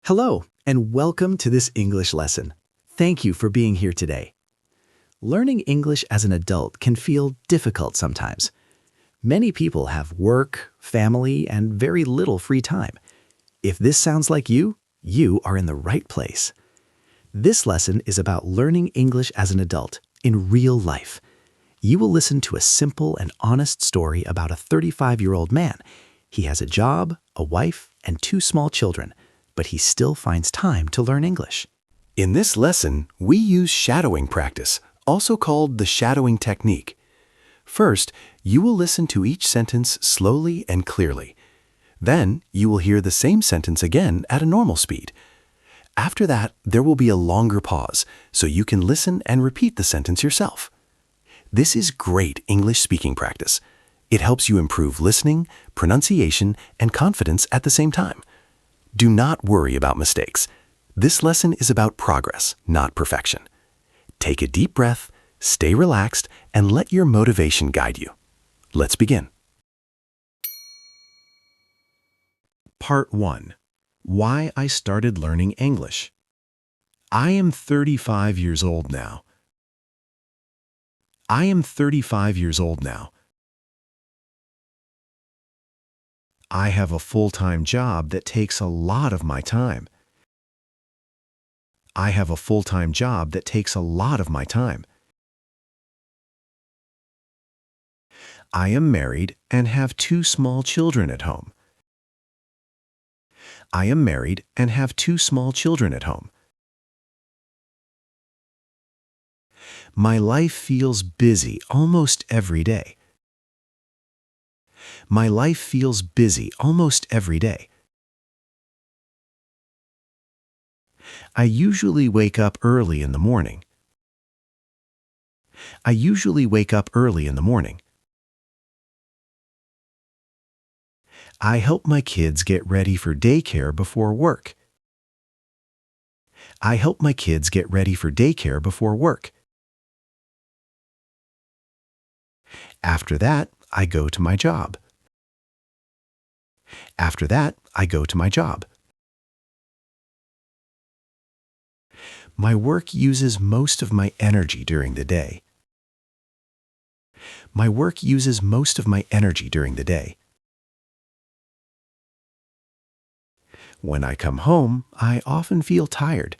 Hello, and welcome to this English lesson. Thank you for being here today. Learning English as an adult can feel difficult sometimes. Many people have work, family, and very little free time. If this sounds like you are in the right place. This lesson is about learning English as an adult in real life. You will listen to a simple and honest story about a 35-year-old man. He has a job, a wife, and 2 small children, but he still finds time to learn English. In this lesson, we use shadowing practice, also called the shadowing technique. First, you will listen to each sentence slowly and clearly. Then, you will hear the same sentence again at a normal speed. After that, there will be a longer pause, so you can listen and repeat the sentence yourself. This is great English speaking practice. It helps you improve listening, pronunciation, and confidence at the same time. Do not worry about mistakes. This lesson is about progress, not perfection. Take a deep breath, stay relaxed, and let your motivation guide you. Let's begin. Part 1. Why I started learning English. I am 35 years old now. I am 35 years old now. I have a full-time job that takes a lot of my time. I have a full-time job that takes a lot of my time. I am married and have 2 small children at home. I am married and have 2 small children at home. My life feels busy almost every day. My life feels busy almost every day. I usually wake up early in the morning. I usually wake up early in the morning. I help my kids get ready for daycare before work. I help my kids get ready for daycare before work. After that, I go to my job. After that, I go to my job. My work uses most of my energy during the day. My work uses most of my energy during the day. When I come home, I often feel tired.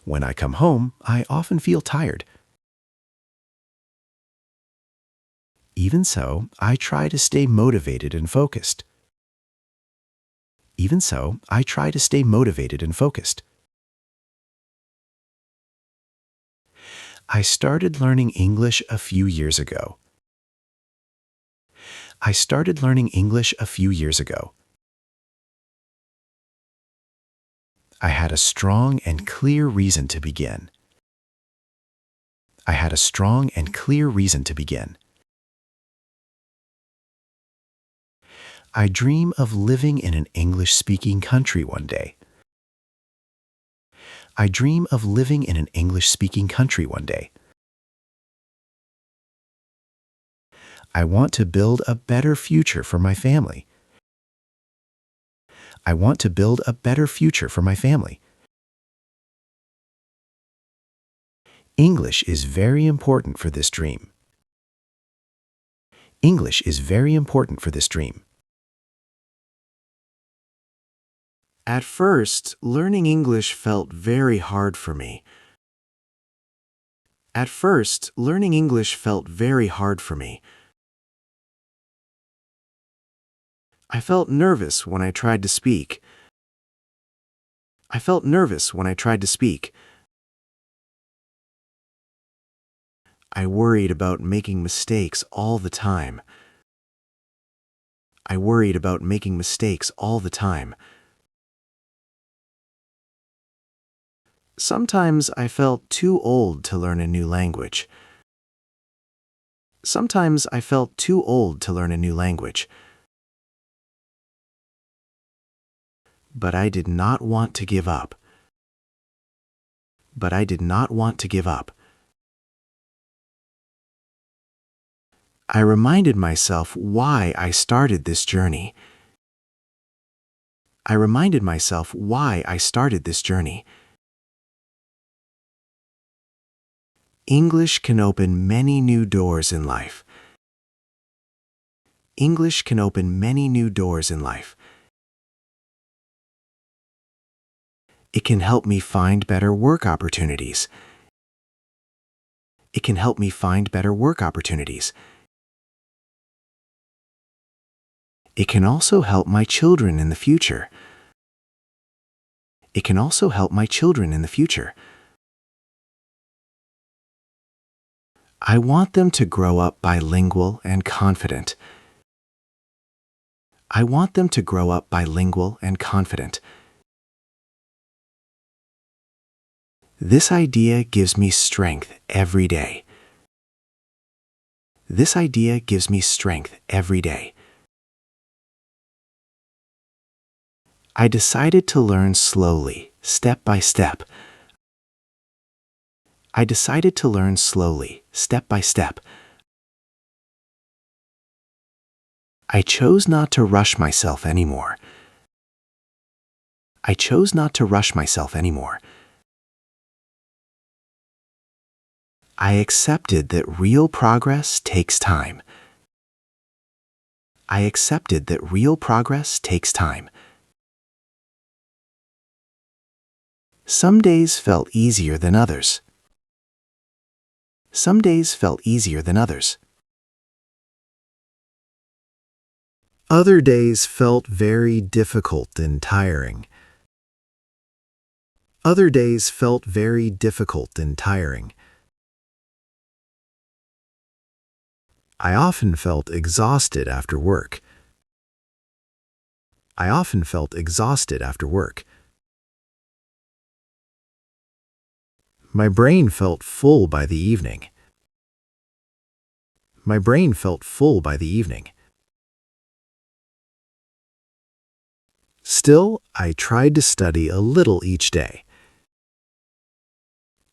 When I come home, I often feel tired. Even so, I try to stay motivated and focused. Even so, I try to stay motivated and focused. I started learning English a few years ago. I started learning English a few years ago. I had a strong and clear reason to begin. I had a strong and clear reason to begin. I dream of living in an English-speaking country one day. I dream of living in an English-speaking country one day. I want to build a better future for my family. I want to build a better future for my family. English is very important for this dream. English is very important for this dream. At first, learning English felt very hard for me. At first, learning English felt very hard for me. I felt nervous when I tried to speak. I felt nervous when I tried to speak. I worried about making mistakes all the time. I worried about making mistakes all the time. Sometimes I felt too old to learn a new language. Sometimes I felt too old to learn a new language. But I did not want to give up. But I did not want to give up. I reminded myself why I started this journey. I reminded myself why I started this journey. English can open many new doors in life. English can open many new doors in life. It can help me find better work opportunities. It can help me find better work opportunities. It can also help my children in the future. It can also help my children in the future. I want them to grow up bilingual and confident. I want them to grow up bilingual and confident. This idea gives me strength every day. This idea gives me strength every day. I decided to learn slowly, step by step. I decided to learn slowly, step by step. I chose not to rush myself anymore. I chose not to rush myself anymore. I accepted that real progress takes time. I accepted that real progress takes time. Some days felt easier than others. Some days felt easier than others. Other days felt very difficult and tiring. Other days felt very difficult and tiring. I often felt exhausted after work. I often felt exhausted after work. My brain felt full by the evening. My brain felt full by the evening. Still, I tried to study a little each day.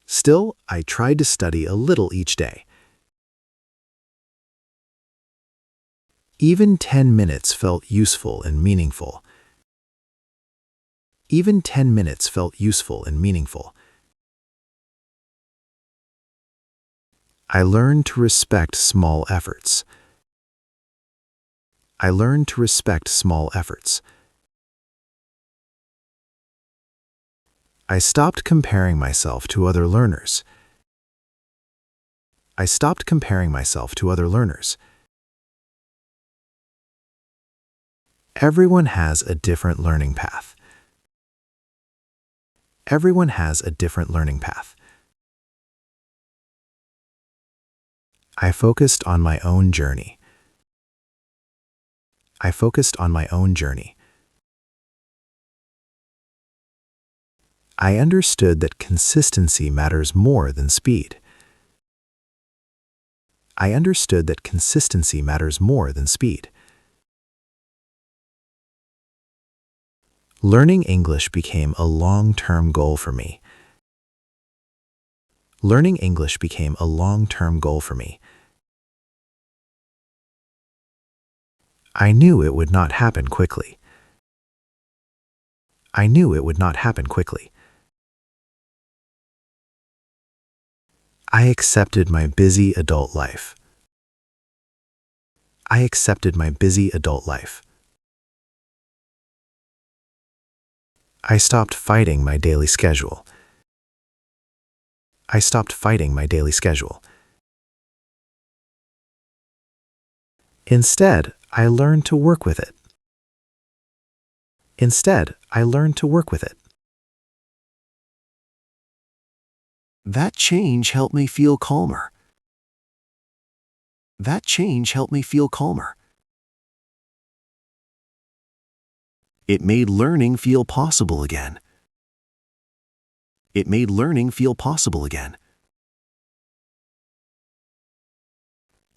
Still, I tried to study a little each day. Even 10 minutes felt useful and meaningful. Even 10 minutes felt useful and meaningful. I learned to respect small efforts. I learned to respect small efforts. I stopped comparing myself to other learners. I stopped comparing myself to other learners. Everyone has a different learning path. Everyone has a different learning path. I focused on my own journey. I focused on my own journey. I understood that consistency matters more than speed. I understood that consistency matters more than speed. Learning English became a long-term goal for me. Learning English became a long-term goal for me. I knew it would not happen quickly. I knew it would not happen quickly. I accepted my busy adult life. I accepted my busy adult life. I stopped fighting my daily schedule. I stopped fighting my daily schedule. Instead, I learned to work with it. Instead, I learned to work with it. That change helped me feel calmer. That change helped me feel calmer. It made learning feel possible again. It made learning feel possible again.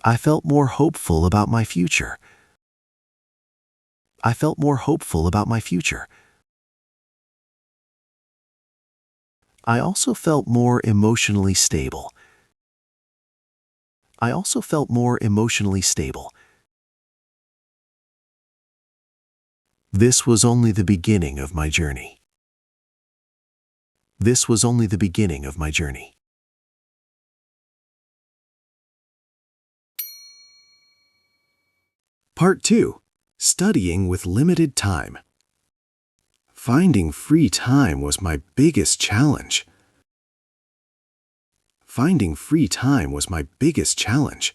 I felt more hopeful about my future. I felt more hopeful about my future. I also felt more emotionally stable. I also felt more emotionally stable. This was only the beginning of my journey. This was only the beginning of my journey. Part 2. Studying with limited time. Finding free time was my biggest challenge. Finding free time was my biggest challenge.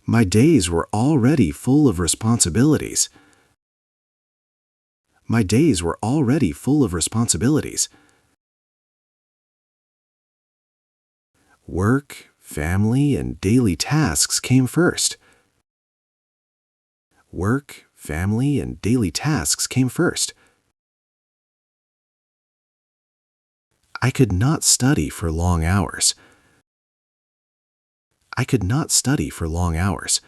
My days were already full of responsibilities. My days were already full of responsibilities. Work, family, and daily tasks came first. Work, family, and daily tasks came first. I could not study for long hours. I could not study for long hours.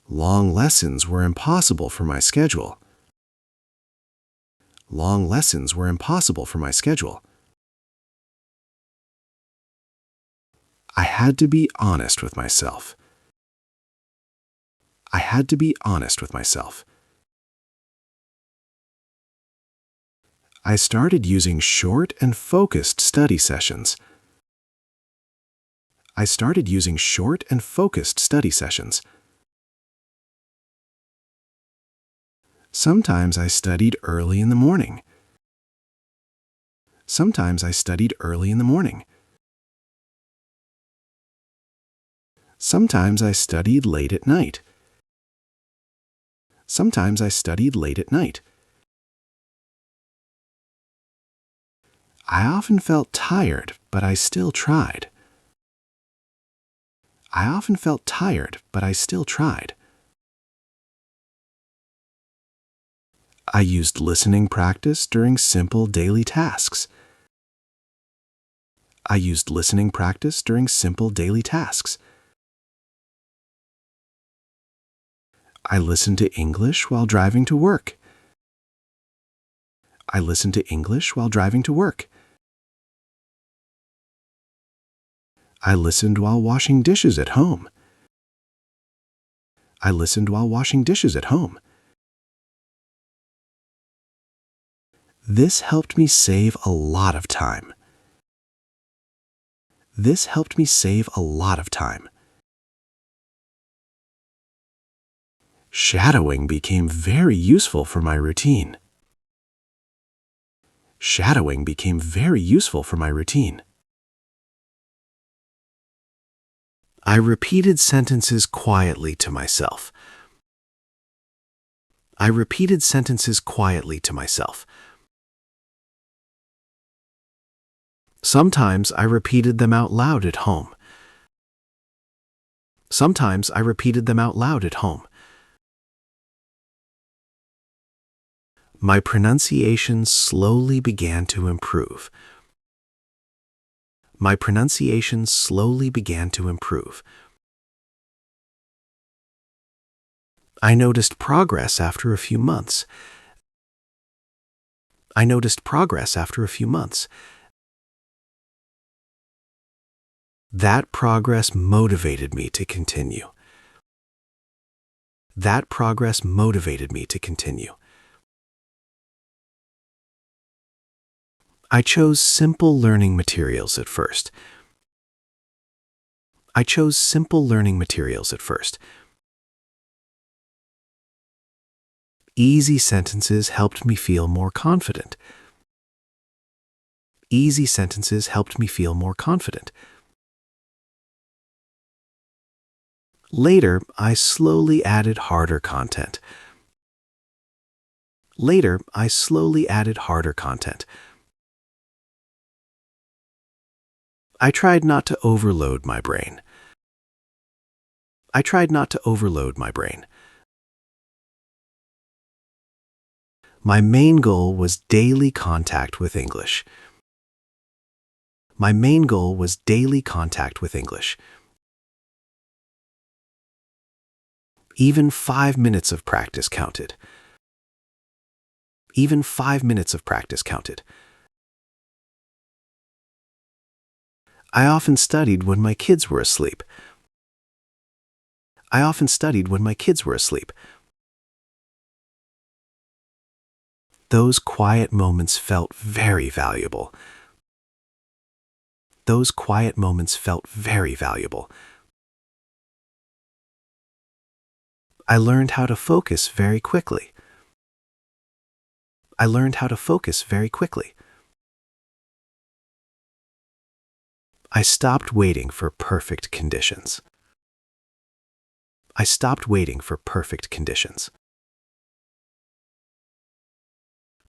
Long lessons were impossible for my schedule. Long lessons were impossible for my schedule. I had to be honest with myself. I had to be honest with myself. I started using short and focused study sessions. I started using short and focused study sessions. Sometimes I studied early in the morning. Sometimes I studied early in the morning. Sometimes I studied late at night. Sometimes I studied late at night. I often felt tired, but I still tried. I often felt tired, but I still tried. I used listening practice during simple daily tasks. I used listening practice during simple daily tasks. I listened to English while driving to work. I listened to English while driving to work. I listened while washing dishes at home. I listened while washing dishes at home. This helped me save a lot of time. This helped me save a lot of time. Shadowing became very useful for my routine. Shadowing became very useful for my routine. I repeated sentences quietly to myself. I repeated sentences quietly to myself. Sometimes I repeated them out loud at home. Sometimes I repeated them out loud at home. My pronunciation slowly began to improve. My pronunciation slowly began to improve. I noticed progress after a few months. I noticed progress after a few months. That progress motivated me to continue. That progress motivated me to continue. I chose simple learning materials at first. I chose simple learning materials at first. Easy sentences helped me feel more confident. Easy sentences helped me feel more confident. Later, I slowly added harder content. Later, I slowly added harder content. I tried not to overload my brain. I tried not to overload my brain. My main goal was daily contact with English. My main goal was daily contact with English. Even 5 minutes of practice counted. Even 5 minutes of practice counted. I often studied when my kids were asleep. I often studied when my kids were asleep. Those quiet moments felt very valuable. Those quiet moments felt very valuable. I learned how to focus very quickly. I learned how to focus very quickly. I stopped waiting for perfect conditions. I stopped waiting for perfect conditions.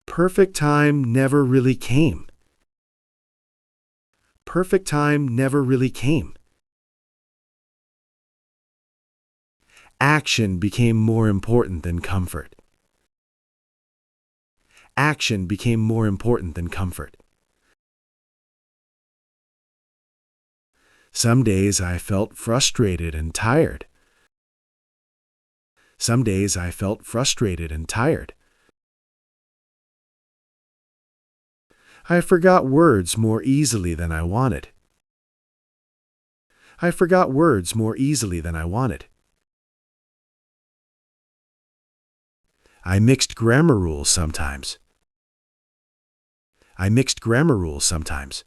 Perfect time never really came. Perfect time never really came. Action became more important than comfort. Action became more important than comfort. Some days I felt frustrated and tired. Some days I felt frustrated and tired. I forgot words more easily than I wanted. I forgot words more easily than I wanted. I mixed grammar rules sometimes. I mixed grammar rules sometimes.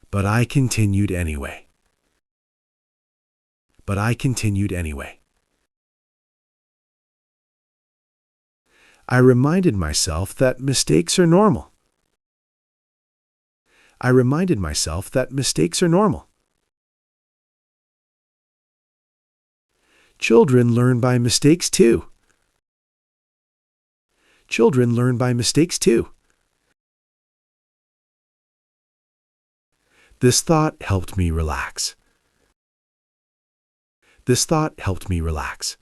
But I continued anyway. But I continued anyway. I reminded myself that mistakes are normal. I reminded myself that mistakes are normal. Children learn by mistakes too. Children learn by mistakes too. This thought helped me relax. This thought helped me relax.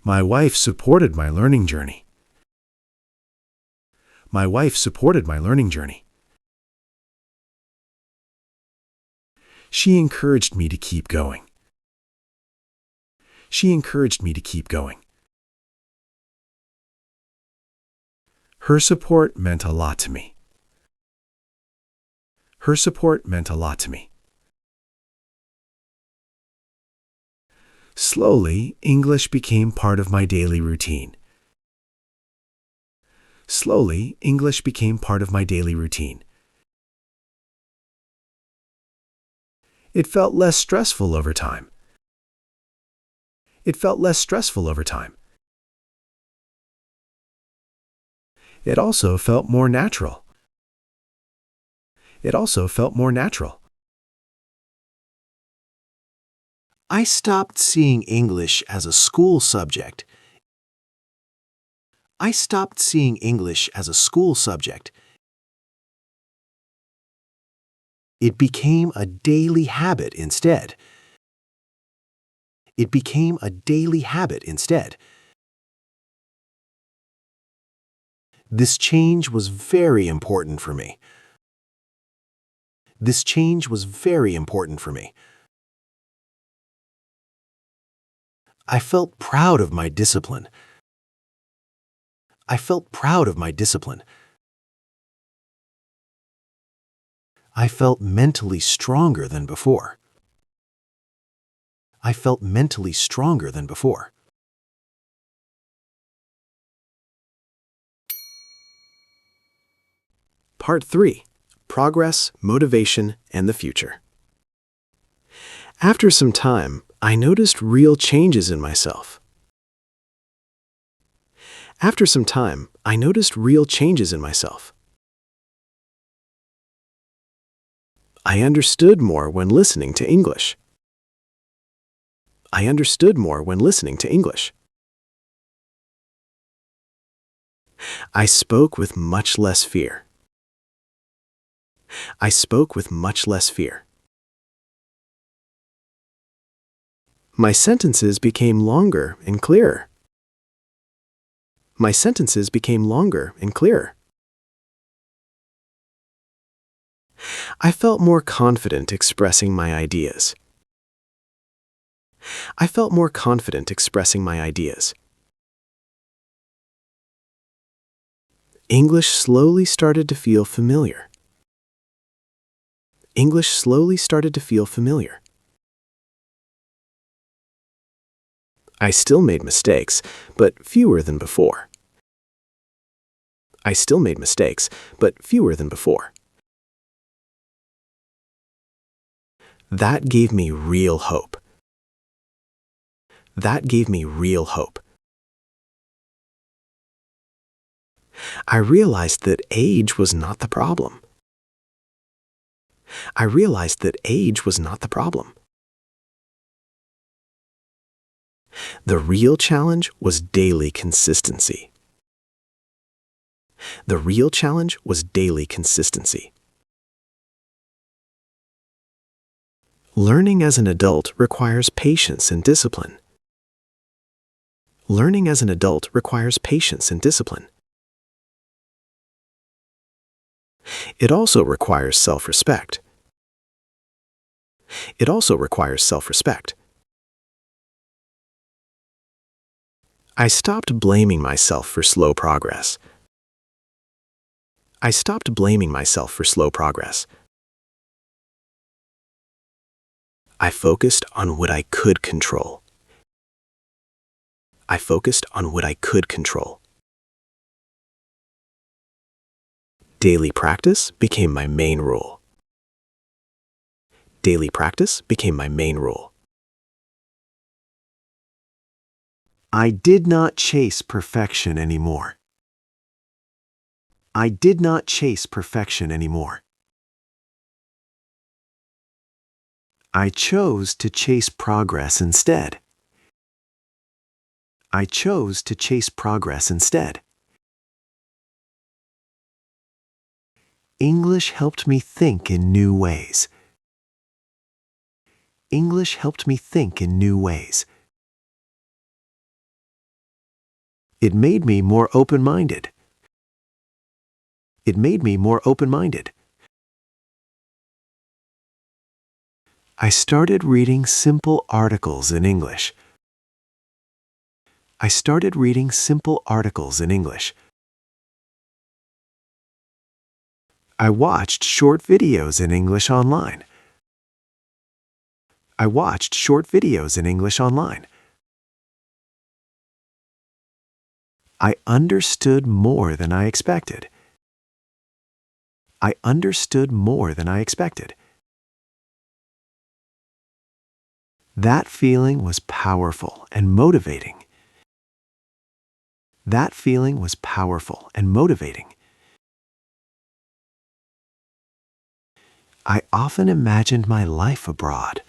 My wife supported my learning journey. My wife supported my learning journey. She encouraged me to keep going. She encouraged me to keep going. Her support meant a lot to me. Her support meant a lot to me. Slowly, English became part of my daily routine. Slowly, English became part of my daily routine. It felt less stressful over time. It felt less stressful over time. It also felt more natural. It also felt more natural. I stopped seeing English as a school subject. I stopped seeing English as a school subject. It became a daily habit instead. It became a daily habit instead. This change was very important for me. This change was very important for me. I felt proud of my discipline. I felt proud of my discipline. I felt mentally stronger than before. I felt mentally stronger than before. Part 3. Progress, Motivation, and the Future. After some time, I noticed real changes in myself. After some time, I noticed real changes in myself. I understood more when listening to English. I understood more when listening to English. I spoke with much less fear. I spoke with much less fear. My sentences became longer and clearer. My sentences became longer and clearer. I felt more confident expressing my ideas. I felt more confident expressing my ideas. English slowly started to feel familiar. English slowly started to feel familiar. I still made mistakes, but fewer than before. I still made mistakes, but fewer than before. That gave me real hope. That gave me real hope. I realized that age was not the problem. I realized that age was not the problem. The real challenge was daily consistency. The real challenge was daily consistency. Learning as an adult requires patience and discipline. Learning as an adult requires patience and discipline. It also requires self-respect. It also requires self-respect. I stopped blaming myself for slow progress. I stopped blaming myself for slow progress. I focused on what I could control. I focused on what I could control. Daily practice became my main rule. Daily practice became my main rule. I did not chase perfection anymore. I did not chase perfection anymore. I chose to chase progress instead. I chose to chase progress instead. English helped me think in new ways. English helped me think in new ways. It made me more open-minded. It made me more open-minded. I started reading simple articles in English. I started reading simple articles in English. I watched short videos in English online. I watched short videos in English online. I understood more than I expected. I understood more than I expected. That feeling was powerful and motivating. That feeling was powerful and motivating. I often imagined my life abroad.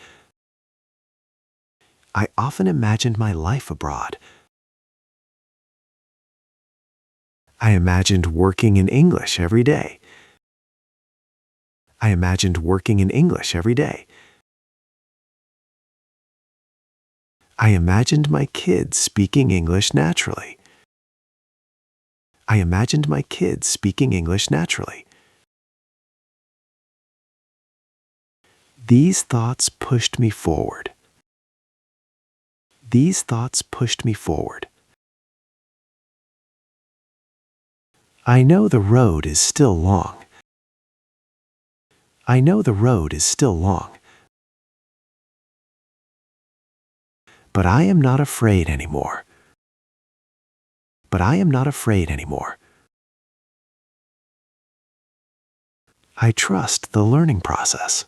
I often imagined my life abroad. I imagined working in English every day. I imagined working in English every day. I imagined my kids speaking English naturally. I imagined my kids speaking English naturally. These thoughts pushed me forward. These thoughts pushed me forward. I know the road is still long. I know the road is still long. But I am not afraid anymore. But I am not afraid anymore. I trust the learning process.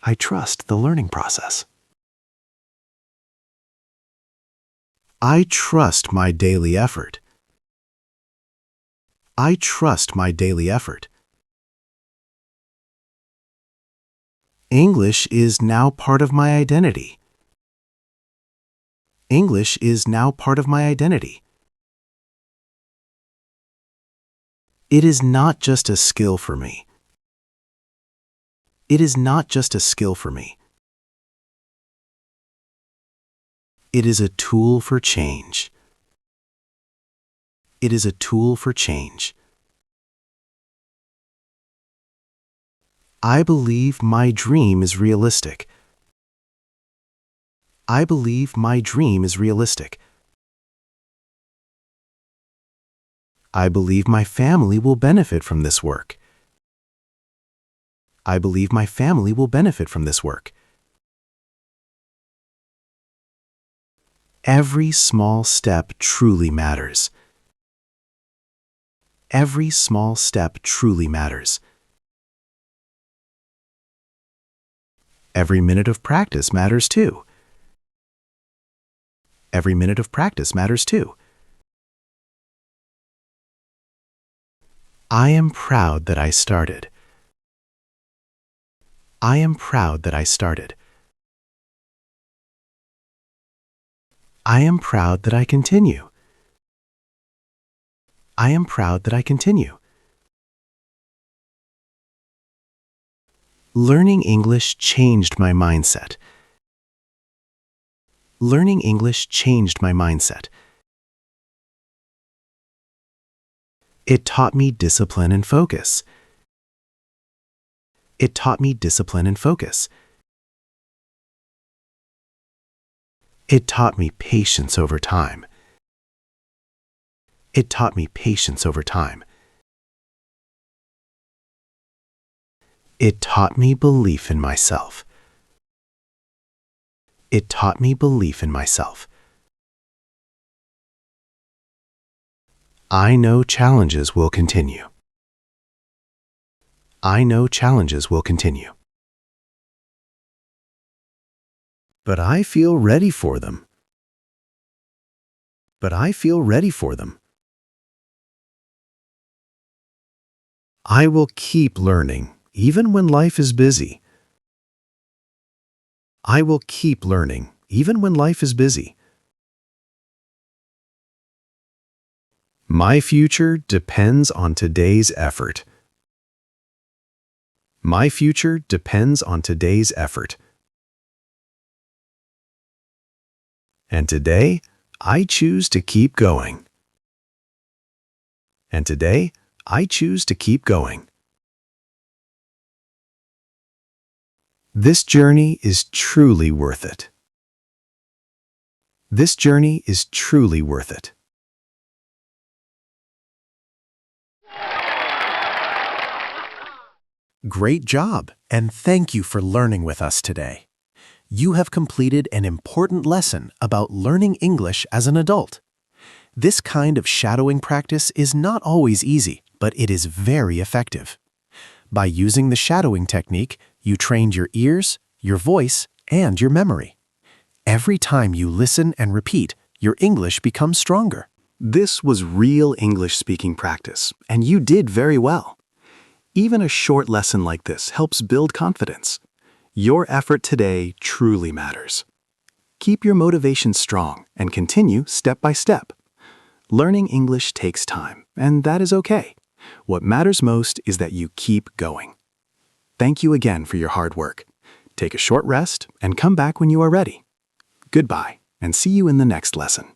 I trust the learning process. I trust my daily effort. I trust my daily effort. English is now part of my identity. English is now part of my identity. It is not just a skill for me. It is not just a skill for me. It is a tool for change. It is a tool for change. I believe my dream is realistic. I believe my dream is realistic. I believe my family will benefit from this work. I believe my family will benefit from this work. Every small step truly matters. Every small step truly matters. Every minute of practice matters too. Every minute of practice matters too. I am proud that I started. I am proud that I started. I am proud that I continue. I am proud that I continue. Learning English changed my mindset. Learning English changed my mindset. It taught me discipline and focus. It taught me discipline and focus. It taught me patience over time. It taught me patience over time. It taught me belief in myself. It taught me belief in myself. I know challenges will continue. I know challenges will continue. But I feel ready for them. But I feel ready for them. I will keep learning, even when life is busy. I will keep learning, even when life is busy. My future depends on today's effort. My future depends on today's effort. And today, I choose to keep going. And today, I choose to keep going. This journey is truly worth it. This journey is truly worth it. Great job, and thank you for learning with us today. You have completed an important lesson about learning English as an adult. This kind of shadowing practice is not always easy, but it is very effective. By using the shadowing technique, you trained your ears, your voice, and your memory. Every time you listen and repeat, your English becomes stronger. This was real English speaking practice, and you did very well. Even a short lesson like this helps build confidence. Your effort today truly matters. Keep your motivation strong and continue step by step. Learning English takes time, and that is okay. What matters most is that you keep going. Thank you again for your hard work. Take a short rest and come back when you are ready. Goodbye, and see you in the next lesson.